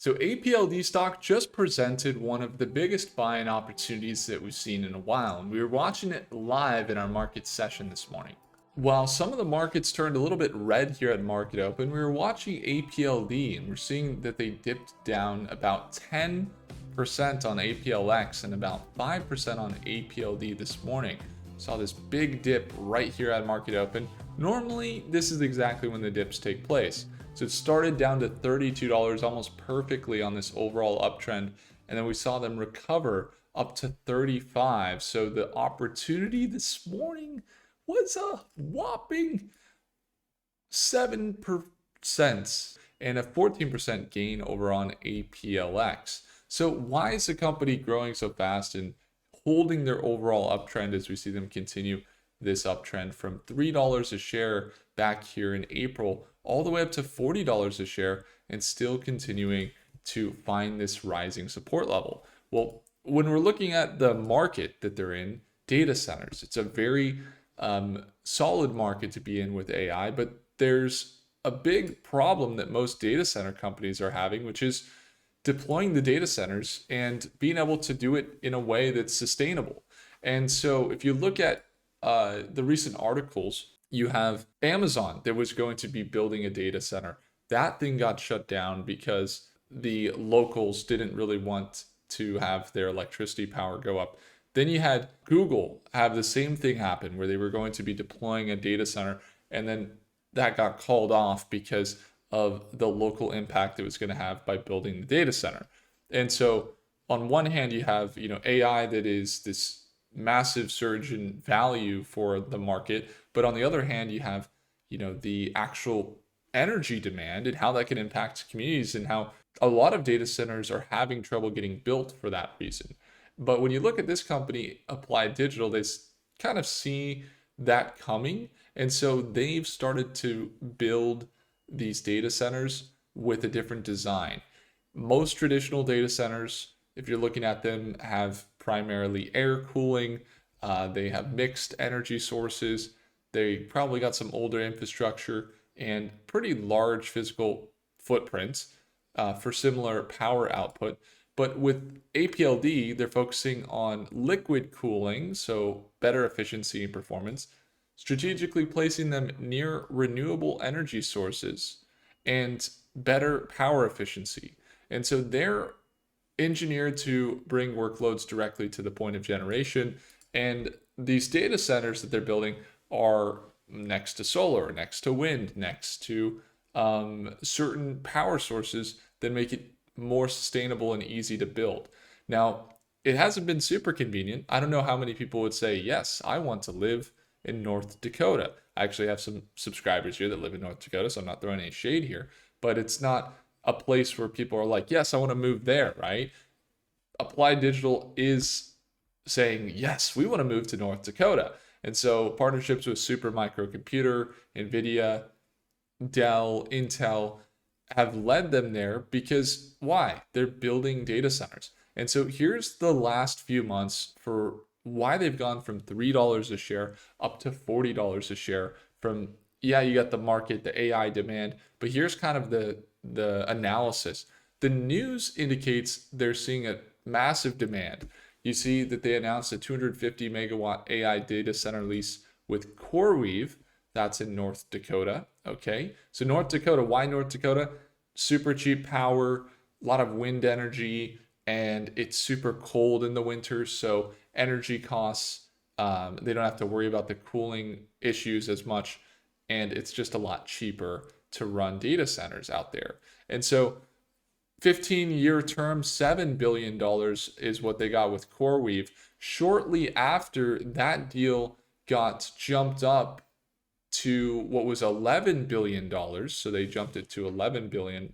So APLD stock just presented one of the biggest buying opportunities that we've seen in a while, and we were watching it live in our market session this morning. While some of the markets turned a little bit red here at market open, we were watching APLD and we're seeing that they dipped down about 10% on APLX and about 5% on APLD this morning. Saw this big dip right here at market open. Normally, this is exactly when the dips take place. So it started down to $32 almost perfectly on this overall uptrend. And then we saw them recover up to 35. So the opportunity this morning was a whopping 7% and a 14% gain over on APLX. So why is the company growing so fast and holding their overall uptrend as we see them continue this uptrend from $3 a share back here in April all the way up to $40 a share and still continuing to find this rising support level? Well, when we're looking at the market that they're in, data centers, it's a very solid market to be in with AI, but there's a big problem that most data center companies are having, which is deploying the data centers and being able to do it in a way that's sustainable. And so if you look at the recent articles, you have Amazon that was going to be building a data center. That thing got shut down because the locals didn't really want to have their electricity power go up. Then you had Google have the same thing happen where they were going to be deploying a data center, and then that got called off because of the local impact it was going to have by building the data center. And so on one hand, you have, AI that is this massive surge in value for the market, but on the other hand, you have, the actual energy demand and how that can impact communities and how a lot of data centers are having trouble getting built for that reason. But when you look at this company, Applied Digital, they kind of see that coming. And so they've started to build these data centers with a different design. Most traditional data centers, if you're looking at them, have primarily air cooling. They have mixed energy sources. They probably got some older infrastructure and pretty large physical footprints for similar power output. But with APLD, they're focusing on liquid cooling, so better efficiency and performance, strategically placing them near renewable energy sources and better power efficiency. And so they're engineered to bring workloads directly to the point of generation. And these data centers that they're building are next to solar, next to wind, next to certain power sources that make it more sustainable and easy to build. Now, it hasn't been super convenient. I don't know how many people would say, yes, I want to live in North Dakota. I actually have some subscribers here that live in North Dakota, so I'm not throwing any shade here, but it's not a place where people are like, yes, I want to move there, right? Applied Digital is saying, yes, we want to move to North Dakota. And so partnerships with Supermicro Computer, NVIDIA, Dell, Intel have led them there because why? They're building data centers. And so here's the last few months for why they've gone from $3 a share up to $40 a share from, you got the market, the AI demand, but here's kind of the analysis. The news indicates they're seeing a massive demand. You see that they announced a 250 megawatt AI data center lease with CoreWeave. That's in North Dakota. Okay. So North Dakota, why North Dakota? Super cheap power, a lot of wind energy, and it's super cold in the winter. So energy costs, they don't have to worry about the cooling issues as much. And it's just a lot cheaper to run data centers out there. And so 15-year term, $7 billion is what they got with CoreWeave. Shortly after that deal got jumped up to what was $11 billion. So they jumped it to $11 billion.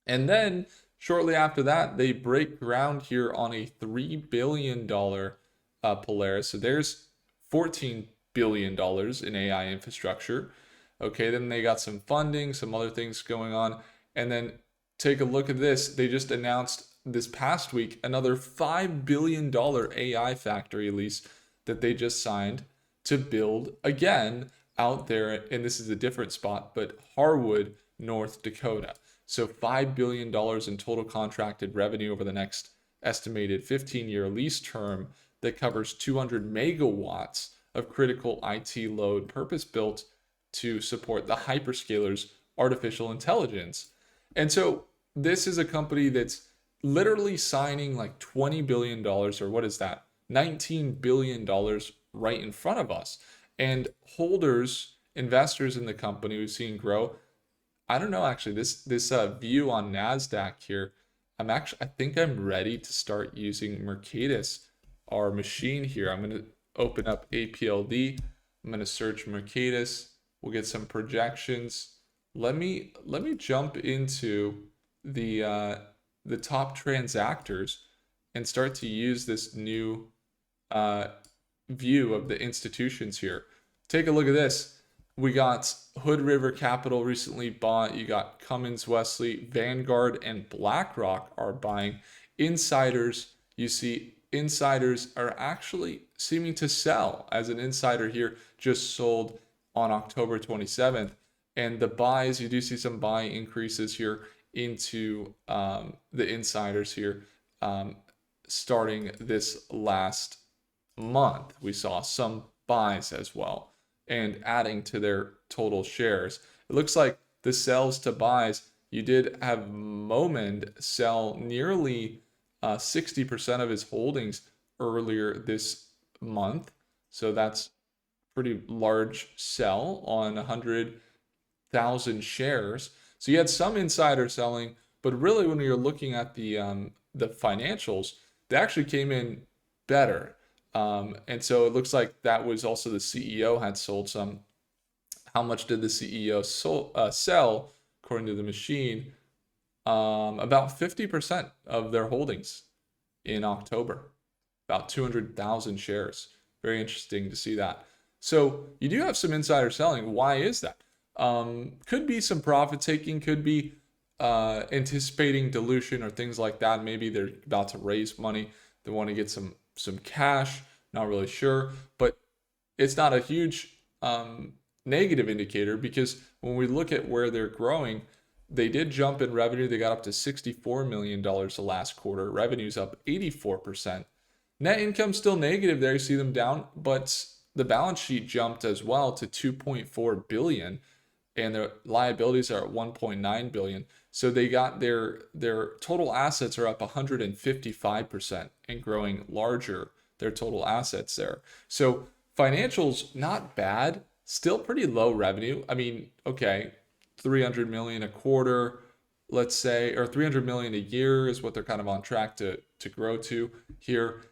And then shortly after that, they break ground here on a $3 billion Polaris. So there's $14 billion in AI infrastructure. Okay, then they got some funding, some other things going on. And then take a look at this. They just announced this past week another $5 billion AI factory lease that they just signed to build again out there. And this is a different spot, but Harwood, North Dakota. So $5 billion in total contracted revenue over the next estimated 15-year lease term that covers 200 megawatts of critical IT load purpose-built to support the hyperscalers' artificial intelligence. And so this is a company that's literally signing like $20 billion, or what is that? $19 billion right in front of us. And holders, investors in the company we've seen grow. I don't know, actually, this view on NASDAQ here, I think I'm ready to start using Mercatus, our machine here. I'm going to open up APLD. I'm going to search Mercatus. We'll get some projections. Let me jump into the top transactors and start to use this new view of the institutions here. Take a look at this. We got Hood River Capital recently bought. You got Cummins, Wesley, Vanguard, and BlackRock are buying. Insiders, you see insiders are actually seeming to sell. As an insider here just sold on October 27th. And the buys, you do see some buy increases here into the insiders here starting this last month. We saw some buys as well and adding to their total shares. It looks like the sells to buys, you did have Momend sell nearly 60% of his holdings earlier this month. So that's pretty large sell on 100,000 shares. So you had some insider selling, but really when you're looking at the financials, they actually came in better. And so it looks like that was also the CEO had sold some. How much did the CEO sell, according to the machine? About 50% of their holdings in October, about 200,000 shares. Very interesting to see that. So you do have some insider selling. Why is that? Could be some profit taking, could be anticipating dilution or things like that. Maybe they're about to raise money. They want to get some cash. Not really sure, but it's not a huge negative indicator, because when we look at where they're growing, they did jump in revenue. They got up to $64 million the last quarter. Revenue's up 84%. Net income still negative there. You see them down, but the balance sheet jumped as well to $2.4 billion, and their liabilities are at $1.9 billion. So they got their total assets are up 155% and growing larger, their total assets there. So financials, not bad, still pretty low revenue. I mean, okay, 300 million a quarter, let's say, or 300 million a year is what they're kind of on track to grow to here.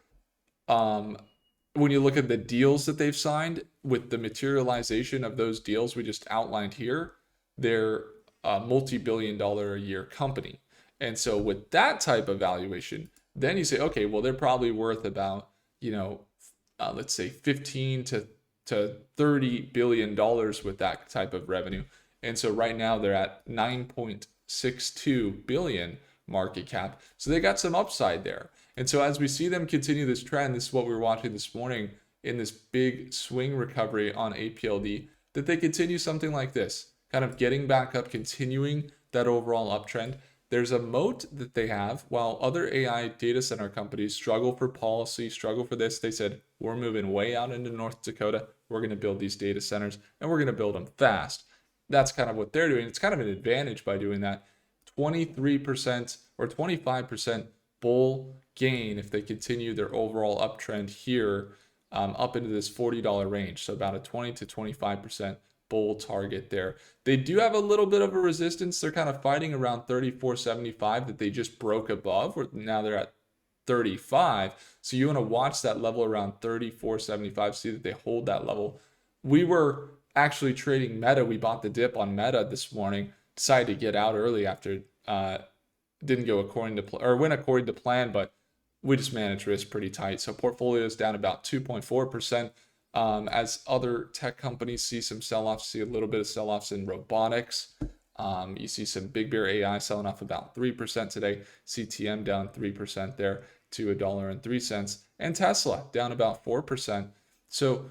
When you look at the deals that they've signed, with the materialization of those deals we just outlined here, they're a multi-billion-dollar a year company. And so with that type of valuation, then you say, okay, well, they're probably worth about, let's say 15 to $30 billion with that type of revenue. And so right now they're at 9.62 billion market cap. So they got some upside there. And so as we see them continue this trend, this is what we were watching this morning in this big swing recovery on APLD, that they continue something like this, kind of getting back up, continuing that overall uptrend. There's a moat that they have. While other AI data center companies struggle for policy, struggle for this, they said, we're moving way out into North Dakota. We're going to build these data centers, and we're going to build them fast. That's kind of what they're doing. It's kind of an advantage by doing that. 23% or 25% bull gain if they continue their overall uptrend here up into this $40 range. So about a 20 to 25% bull target there. They do have a little bit of a resistance. They're kind of fighting around 34.75 that they just broke above. Now they're at 35. So you want to watch that level around 34.75, see that they hold that level. We were actually trading Meta. We bought the dip on Meta this morning, decided to get out early after didn't go according to or went according to plan, but we just managed risk pretty tight. So portfolio is down about 2.4%. As other tech companies see some sell-offs, see a little bit of sell-offs in robotics. You see some Big Bear AI selling off about 3% today. CTM down 3% there to $1.03. And Tesla down about 4%. So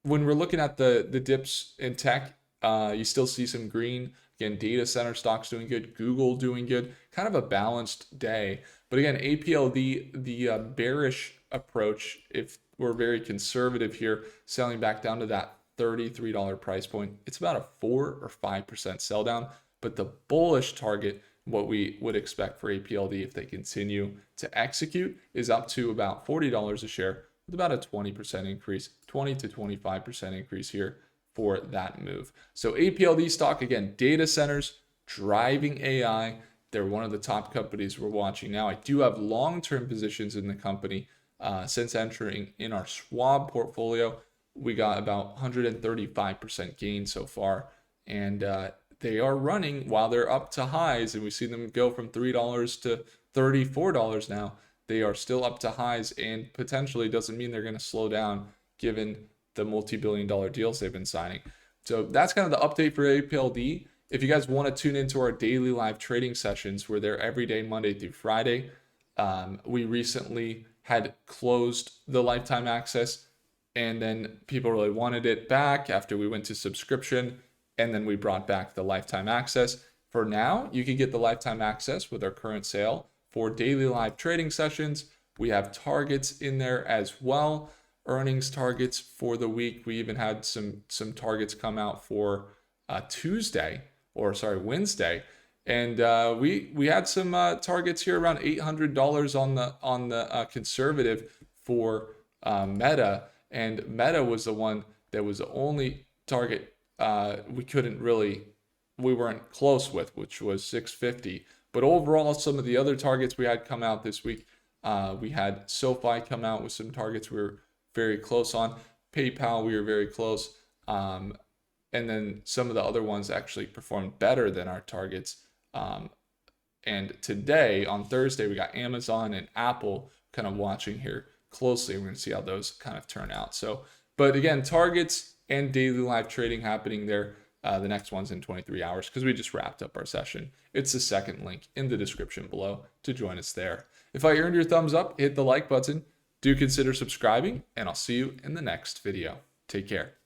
when we're looking at the dips in tech, you still see some green Again, data center stocks doing good, Google doing good, kind of a balanced day. But again, APLD, the bearish approach, if we're very conservative here, selling back down to that $33 price point, it's about a 4 or 5% sell down. But the bullish target, what we would expect for APLD if they continue to execute, is up to about $40 a share with about a 20% increase, 20 to 25% increase here for that move. So APLD stock, again, data centers driving AI. They're one of the top companies we're watching now. I do have long-term positions in the company since entering in our Schwab portfolio. We got about 135% gain so far, and they are running while they're up to highs, and we see them go from $3 to $34 now. They are still up to highs, and potentially doesn't mean they're going to slow down given the multi-billion-dollar deals they've been signing. So that's kind of the update for APLD. If you guys want to tune into our daily live trading sessions, we're there every day, Monday through Friday. We recently had closed the lifetime access, and then people really wanted it back after we went to subscription, and then we brought back the lifetime access. For now, you can get the lifetime access with our current sale for daily live trading sessions. We have targets in there as well, earnings targets for the week. We even had some targets come out for Wednesday, and we had some targets here around $800 on the conservative for Meta, and Meta was the one that was the only target we weren't close with, which was $650. But overall, some of the other targets we had come out this week, we had SoFi come out with some targets we were very close on. PayPal, we were very close. And then some of the other ones actually performed better than our targets. And today, on Thursday, we got Amazon and Apple kind of watching here closely. We're going to see how those kind of turn out. So, but again, targets and daily live trading happening there. The next one's in 23 hours because we just wrapped up our session. It's the second link in the description below to join us there. If I earned your thumbs up, hit the like button. Do consider subscribing, and I'll see you in the next video. Take care.